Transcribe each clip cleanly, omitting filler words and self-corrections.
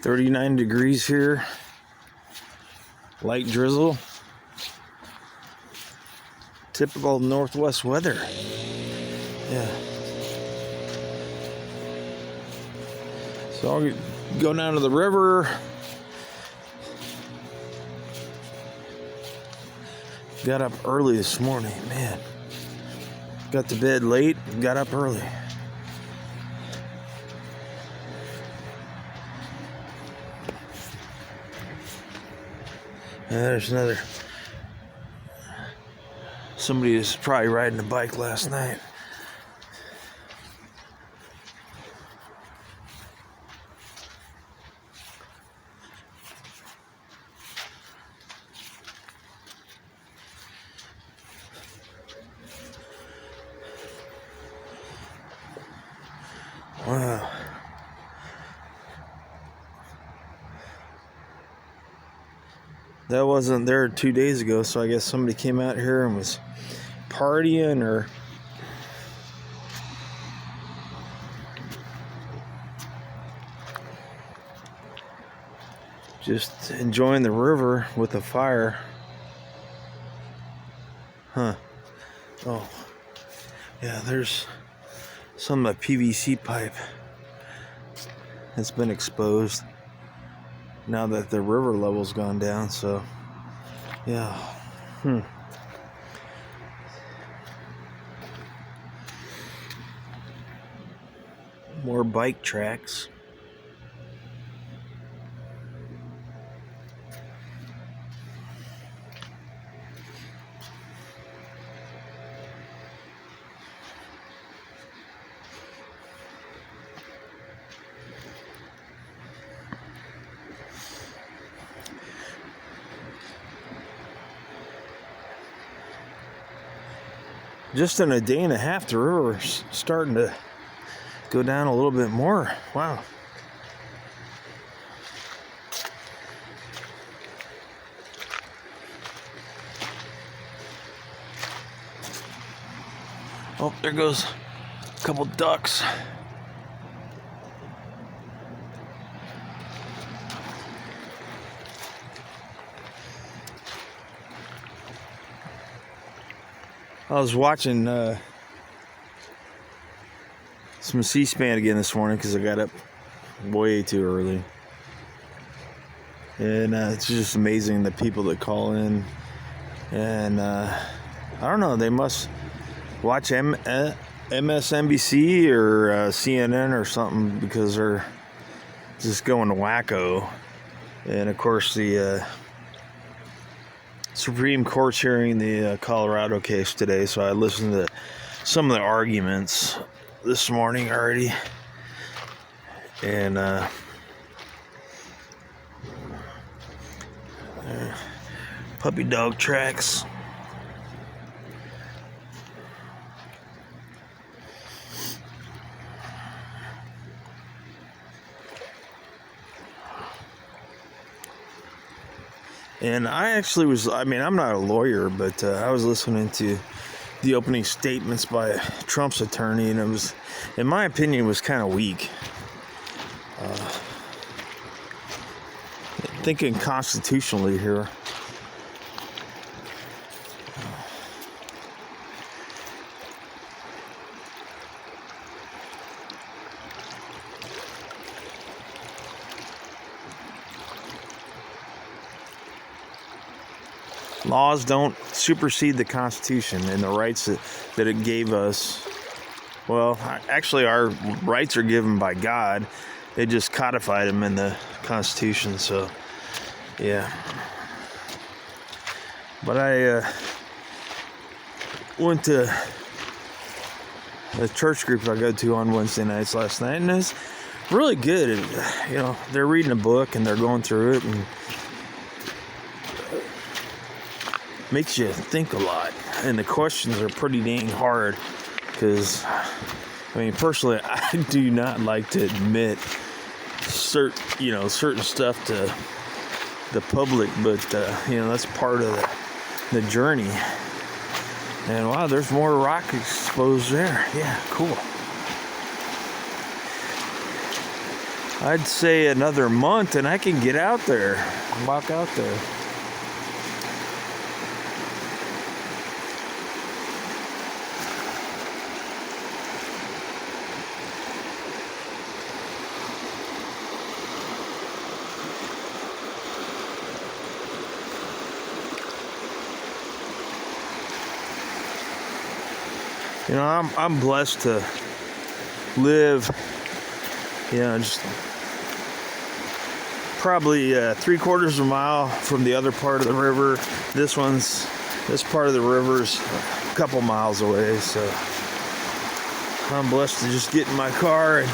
39 degrees here. Light drizzle. Typical Northwest weather. Yeah. So I'll go down to the river. Got up early this morning, man. Got to bed late, got up early. There's another. Somebody was probably riding a bike last night. Wow. That wasn't there 2 days ago, so I guess somebody came out here and was partying or just enjoying the river with a fire. Huh. Oh. Yeah, there's some PVC pipe that's been exposed now that the river level's gone down, so yeah. More bike tracks. Just in a day and a half, the river's starting to go down a little bit more. Wow. Oh, there goes a couple ducks. I was watching some C-SPAN again this morning because I got up way too early. And it's just amazing the people that call in. And I don't know, they must watch MSNBC or CNN or something because they're just going wacko. And of course the Supreme Court's hearing the Colorado case today, so I listened to some of the arguments this morning already. And puppy dog tracks. And I actually was, I'm not a lawyer, but I was listening to the opening statements by Trump's attorney, and it was, in my opinion, was kind of weak. Thinking constitutionally here. Laws don't supersede the Constitution and the rights that it gave us. Well, actually, our rights are given by God. They just codified them in the Constitution, so, yeah. But I went to a church group I go to on Wednesday nights last night, and it's really good. And, they're reading a book, and they're going through it, and makes you think a lot, and the questions are pretty dang hard because, personally, I do not like to admit certain stuff to the public, but that's part of the journey. And wow, there's more rock exposed there. Yeah, cool. I'd say another month and I can get out there, walk out there. You know, I'm blessed to live, you know, just probably 3/4 of a mile from the other part of the river. This part of the river's a couple miles away, so I'm blessed to just get in my car and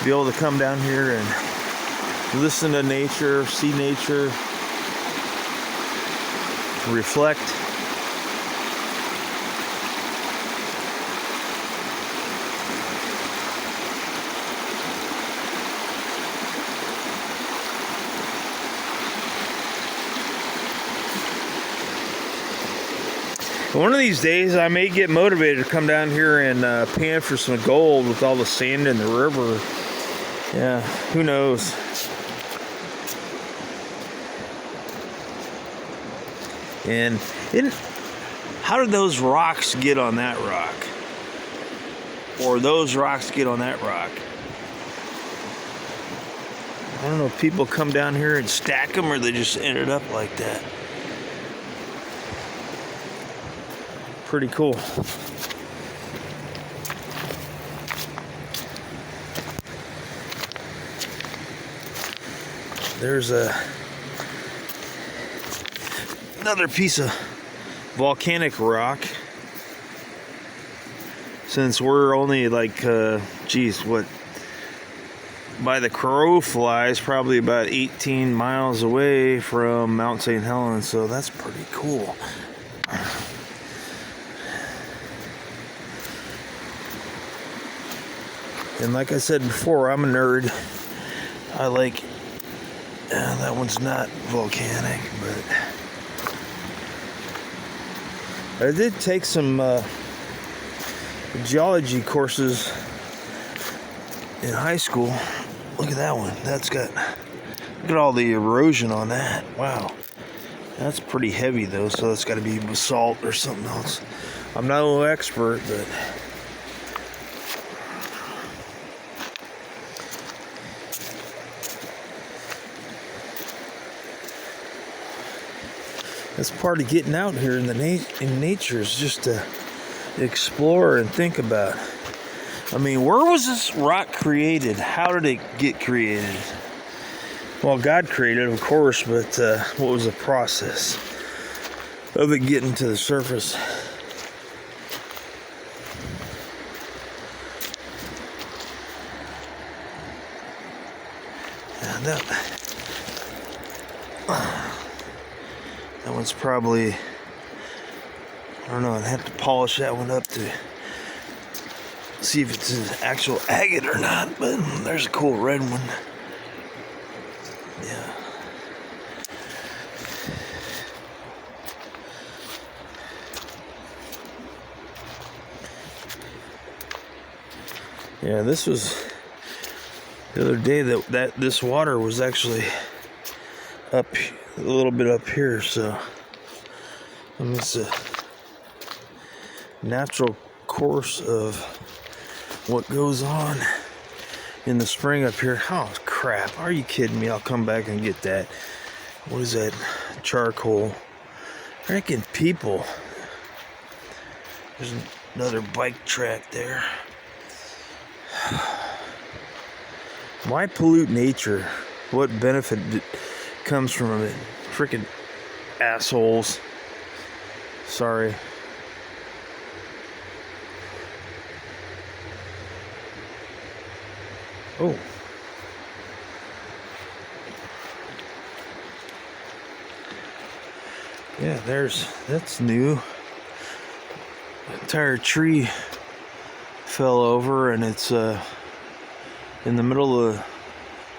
be able to come down here and listen to nature, see nature, reflect. One of these days, I may get motivated to come down here and pan for some gold with all the sand in the river. Yeah, who knows? And how did those rocks get on that rock? Or those rocks get on that rock? I don't know if people come down here and stack them or they just ended up like that. Pretty cool. There's another piece of volcanic rock. Since we're only like, by the crow flies, probably about 18 miles away from Mount St. Helens, so that's pretty cool. And like I said before, I'm a nerd. I like, that one's not volcanic, but I did take some geology courses in high school. Look at that one. Look at all the erosion on that. Wow. That's pretty heavy though, so that's got to be basalt or something else. I'm not an expert, but that's part of getting out here in nature, is just to explore and think about. I mean, where was this rock created? How did it get created? Well, God created it, of course, but what was the process of it getting to the surface? And that one's probably, I don't know, I'd have to polish that one up to see if it's an actual agate or not, but there's a cool red one. Yeah. Yeah, this was the other day that this water was actually up a little bit up here, so it's a natural course of what goes on in the spring up here. Oh crap, are you kidding me? I'll come back and get that. What is that? Charcoal. Freaking people. There's another bike track there. Why pollute nature? What benefit comes from it? Freaking assholes. Sorry. Oh. Yeah, that's new. The entire tree fell over and it's in the middle of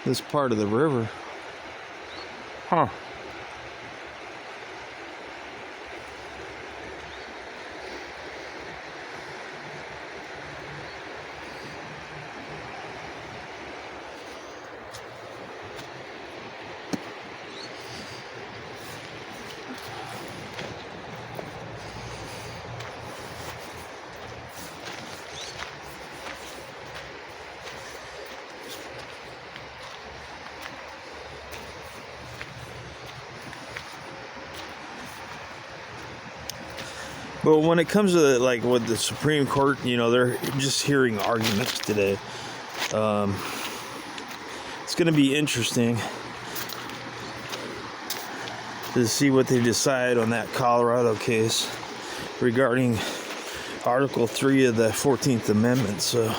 this part of the river. Huh. But when it comes to like with the Supreme Court, you know, they're just hearing arguments today. It's going to be interesting to see what they decide on that Colorado case regarding Article 3 of the 14th Amendment. So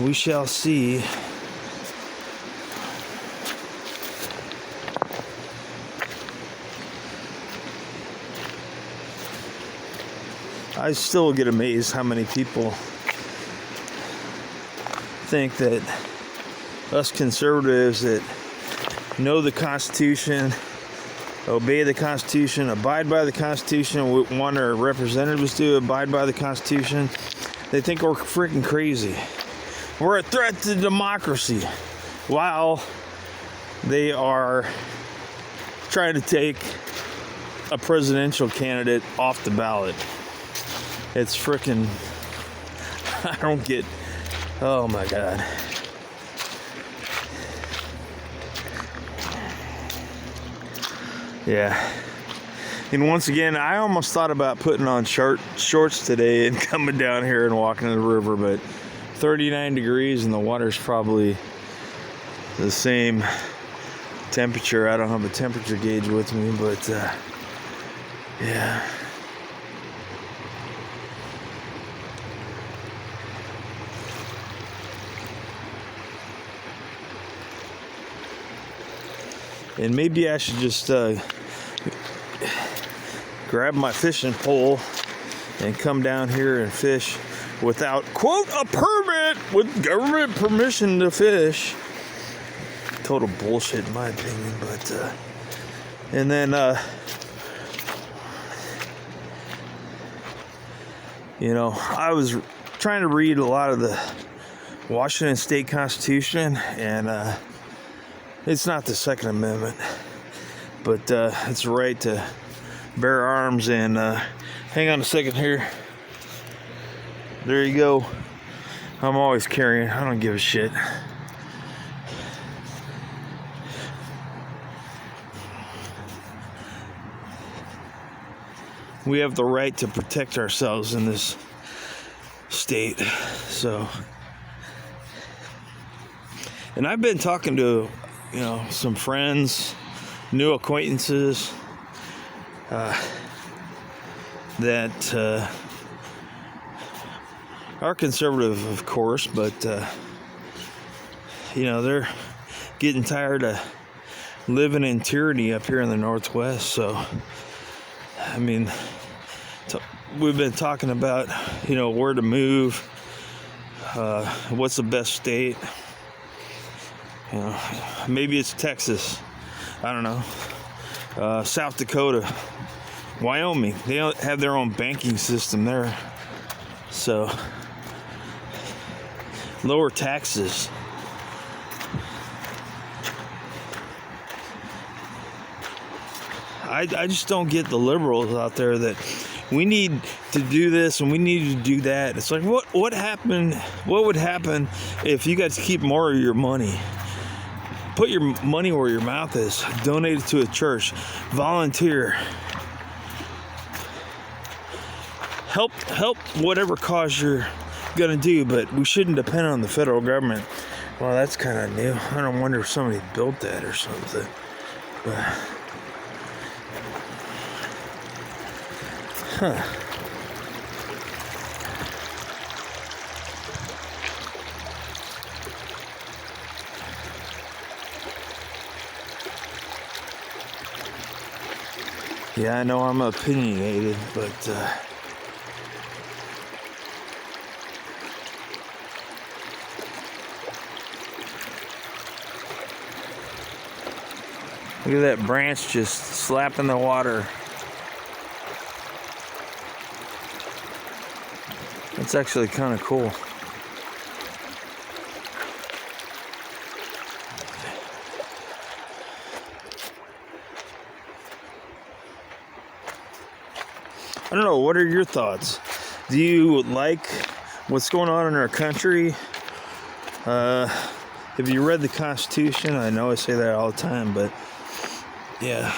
we shall see. I still get amazed how many people think that us conservatives that know the Constitution, obey the Constitution, abide by the Constitution, we want our representatives to abide by the Constitution, they think we're freaking crazy. We're a threat to democracy, while they are trying to take a presidential candidate off the ballot. It's freaking, I don't get, oh my God. Yeah. And once again, I almost thought about putting on shorts today and coming down here and walking to the river, but 39 degrees and the water's probably the same temperature. I don't have a temperature gauge with me, but yeah. And maybe I should just grab my fishing pole and come down here and fish without, quote, a permit, with government permission to fish. Total bullshit in my opinion, but and then you know, I was trying to read a lot of the Washington State Constitution, and it's not the Second Amendment, but it's the right to bear arms. And hang on a second here. There you go. I'm always carrying. I don't give a shit. We have the right to protect ourselves in this state. So, and I've been talking to, you know, some friends, new acquaintances that are conservative, of course, but you know, they're getting tired of living in tyranny up here in the Northwest. So, I mean, we've been talking about, you know, where to move, what's the best state. You know, maybe it's Texas. I don't know. South Dakota, Wyoming. They have their own banking system there. So, lower taxes. I just don't get the liberals out there that we need to do this and we need to do that. It's like, what happened? What would happen if you guys keep more of your money? Put your money where your mouth is. Donate it to a church. Volunteer. Help whatever cause you're gonna do, but we shouldn't depend on the federal government. Well, that's kind of new. I don't wonder if somebody built that or something. But, huh. Yeah, I know I'm opinionated, but look at that branch just slapping the water. That's actually kind of cool. I don't know, what are your thoughts? Do you like what's going on in our country? Have you read the Constitution? I know I say that all the time, but yeah.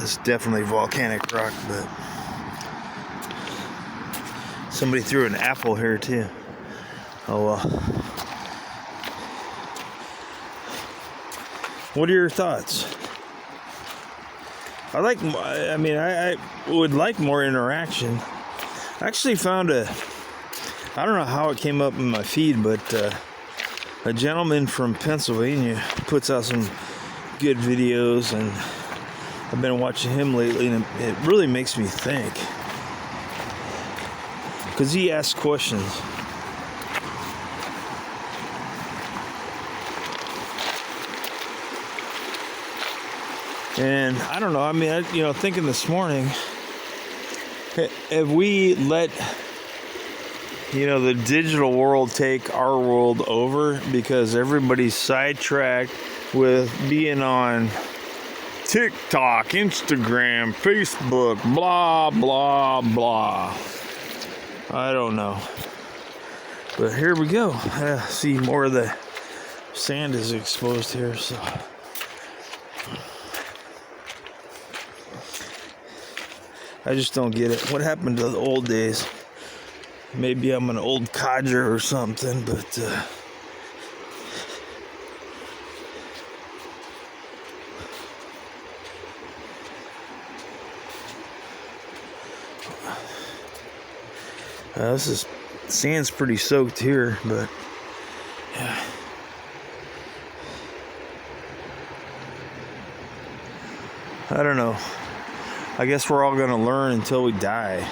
It's definitely volcanic rock, but somebody threw an apple here too. Oh well. What are your thoughts? I would like more interaction. I actually found I don't know how it came up in my feed, but a gentleman from Pennsylvania puts out some good videos, and I've been watching him lately, and it really makes me think. Because he asks questions. And I don't know, thinking this morning, have we let, the digital world take our world over because everybody's sidetracked with being on TikTok, Instagram, Facebook, blah, blah, blah. I don't know. But here we go. See, more of the sand is exposed here, so. I just don't get it. What happened to the old days? Maybe I'm an old codger or something, but sand's pretty soaked here, but yeah. I don't know. I guess we're all going to learn until we die.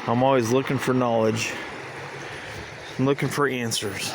I'm always looking for knowledge. I'm looking for answers.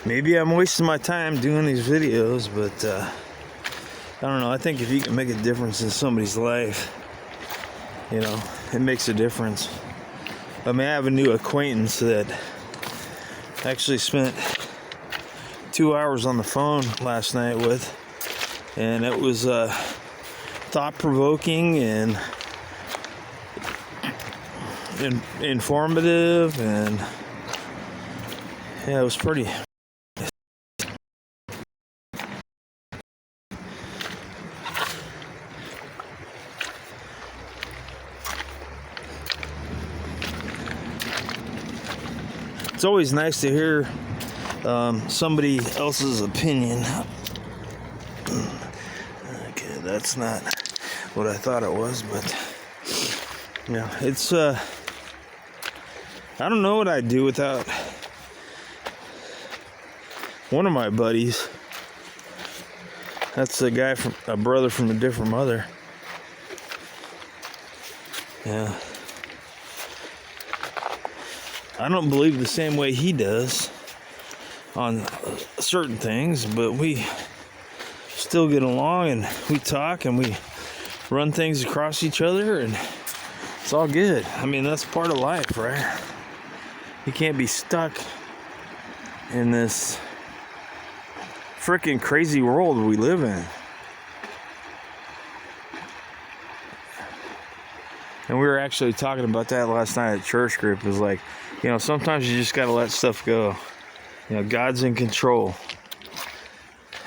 Maybe I'm wasting my time doing these videos, but I don't know. I think if you can make a difference in somebody's life, it makes a difference. I have a new acquaintance that actually spent 2 hours on the phone last night with, and it was thought-provoking and informative, and yeah, it was pretty. It's always nice to hear somebody else's opinion. Okay, that's not what I thought it was, but yeah, it's I don't know what I'd do without one of my buddies. That's a brother from a different mother. Yeah. I don't believe the same way he does on certain things, but we still get along, and we talk, and we run things across each other, and it's all good. That's part of life, right? You can't be stuck in this freaking crazy world we live in. And we were actually talking about that last night at church group. It was like, sometimes you just got to let stuff go. God's in control.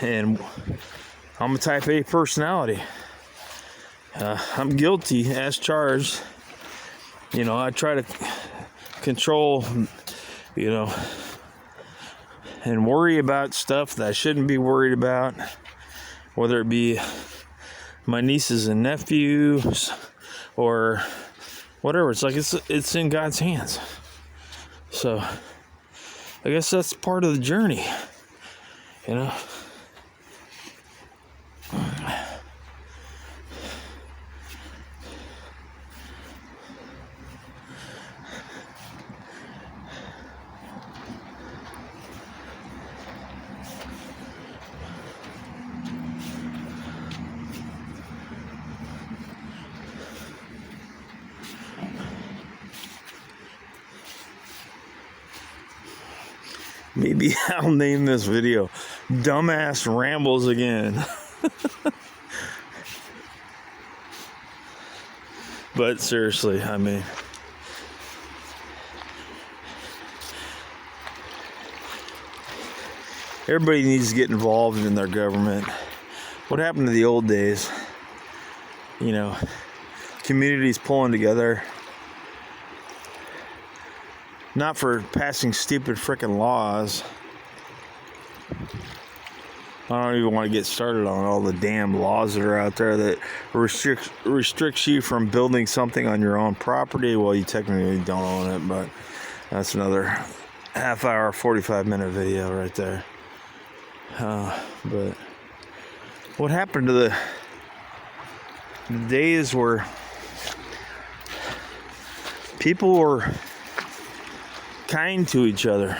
And I'm a type A personality. I'm guilty as charged. I try to control, and worry about stuff that I shouldn't be worried about, whether it be my nieces and nephews or whatever. It's like it's in God's hands. So I guess that's part of the journey, you know. Maybe I'll name this video Dumbass Rambles Again. But seriously, I mean, everybody needs to get involved in their government. What happened to the old days? You know, communities pulling together. Not for passing stupid frickin' laws. I don't even want to get started on all the damn laws that are out there that restricts you from building something on your own property. Well, you technically don't own it, but that's another half hour, 45-minute video right there. But what happened to the days where people were kind to each other,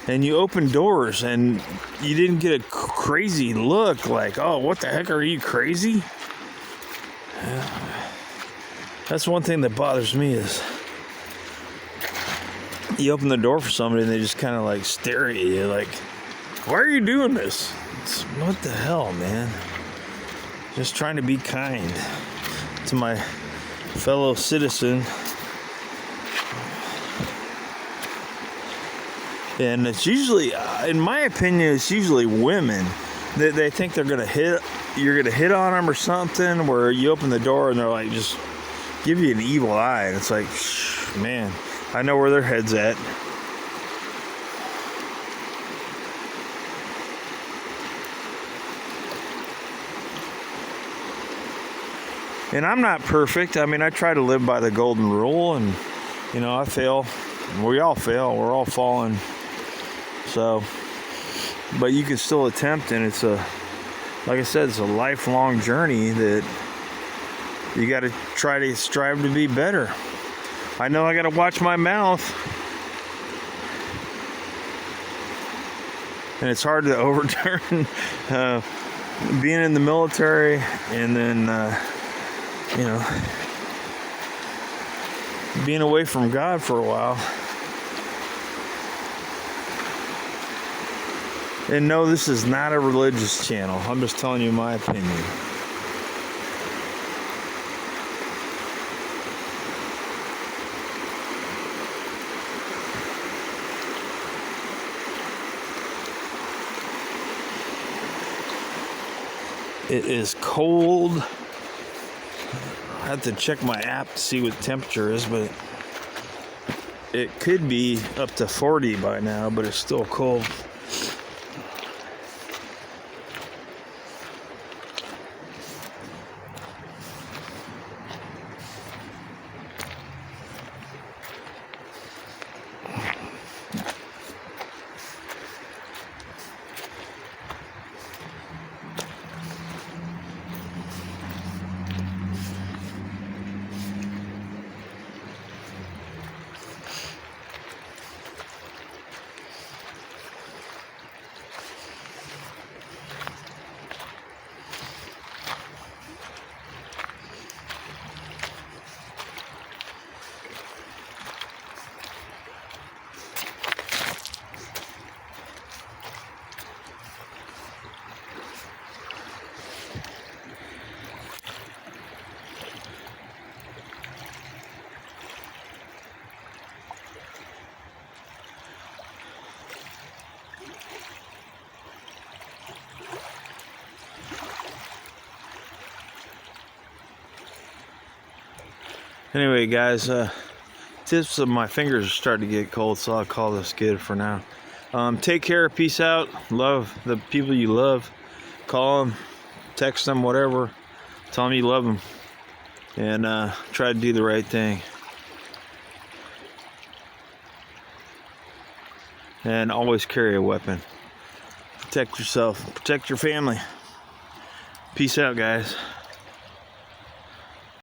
and you opened doors and you didn't get a crazy look like, oh, what the heck, are you crazy? That's one thing that bothers me is you open the door for somebody and they just kind of like stare at you like, why are you doing this? It's, what the hell, man? Just trying to be kind to my fellow citizen. And it's usually, in my opinion, it's usually women that they think they're gonna hit. You're gonna hit on them or something. Where you open the door and they're like, just give you an evil eye, and it's like, man, I know where their head's at. And I'm not perfect. I mean, I try to live by the golden rule, and you know, I fail. We all fail. We're all falling. So, but you can still attempt, and it's like I said, it's a lifelong journey that you got to try to strive to be better. I know I got to watch my mouth, and it's hard to overturn being in the military, and then you know, being away from God for a while. And no, this is not a religious channel. I'm just telling you my opinion. It is cold. I have to check my app to see what the temperature is, but it could be up to 40 by now, but it's still cold. Anyway, guys, tips of my fingers are starting to get cold, so I'll call this good for now. Take care, peace out, love the people you love, call them, text them, whatever. Tell them you love them. And try to do the right thing. And always carry a weapon. Protect yourself. Protect your family. Peace out, guys.